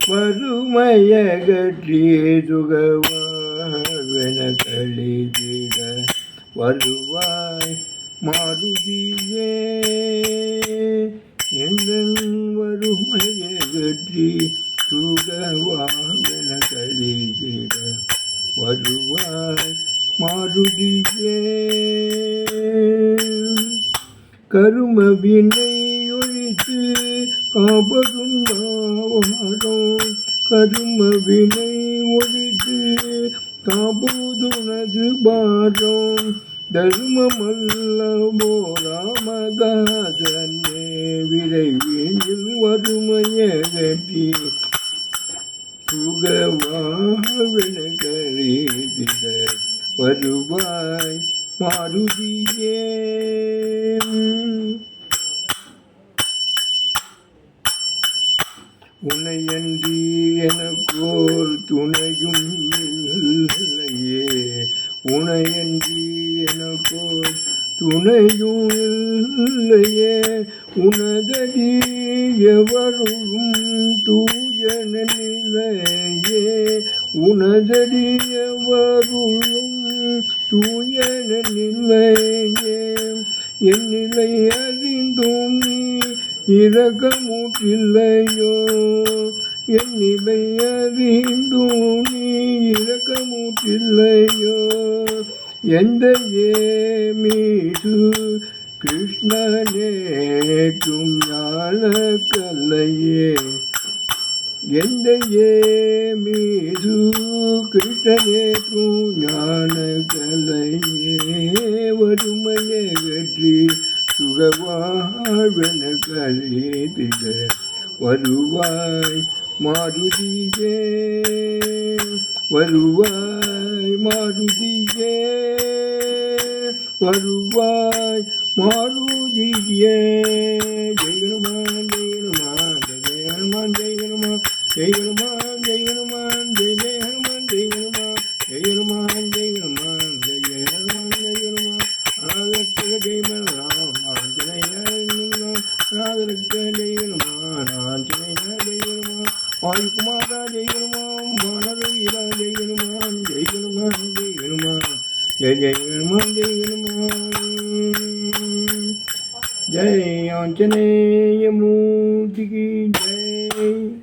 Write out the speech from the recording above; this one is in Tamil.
வறுமையகற்றி சுகவாழ்வென கழித்திட வருவாய் மாருதியே. எந்தன் வறுமையகற்றி சுகவாழ்வென கழித்திட வருவாய் மாருதியே. கரும வினை ஒழித்து காப்பதுண்டாவாரோம், கரும வினை ஒழித்து காப்பதுனது பாரோம். தர்மமல்லவோ ராமதாசனே விரைவினில் வறுமையகற்றி சுகவாழ்வென கழித்திட வருவாய் மாருதியே. உனையன்றி எனக்கோர் துணையும் இல்லையே, உனையன்றி எனக்கோர் துணையும் இல்லையே. உனதடி எவரும் தூயன நிலையே, உனதடி எவரும் தூயன நிலையே. என் நிலை அறிந்தும் நீ இரக்கமுற்றில்லையோ, என் நிலை அறிந்தும் நீ இரக்கமுற்றில்லையோ. எந்த மீது கிருஷ்ணனேற்றும் ஞான கல்லையே, எந்த மீது கிருஷ்ணனேற்றும் ஞான கல்லையே. வறுமையகற்றி சுகவாழ்வென கழித்திட வருவாய் மாருதியே, வருவாய் மாருதியே, வருவாய் மாருதியே. ஜெய் ஹனுமான் ஜெய் ஹனுமான் ஜெய் ஹனுமான் ஜெய் ஹனுமான் ஜெய் ஹனுமான் ஜெய் ஹனுமான் ஜெய் ஜெய் ஹனுமான் ஜெய் ஹனுமான் ஜெய் ஹனுமான் ஜெய் ஹனுமான் ஜெய் ஜெய் ஹனுமான் ஜெய் ஹனுமான். அநாதரட்சக ஜெய் பலராம் ஆஞ்சநேய அநாதரட்சக ஜெய் ஹனுமான் ஆஞ்சநேய ஜெய் ஹனுமான். வாயுகுமாரா ஜெய் ஹனுமான் வானரவீரா ஜெய் ஹனுமான் ஜெய் ஹனுமான் ஜெய் ஹனுமான் ஜெய் ஜெய் ஹனுமான் ஜெய் ஹனுமான். ஜெய் ஆஞ்சநேய மூர்த்திக்கு ஜெய்.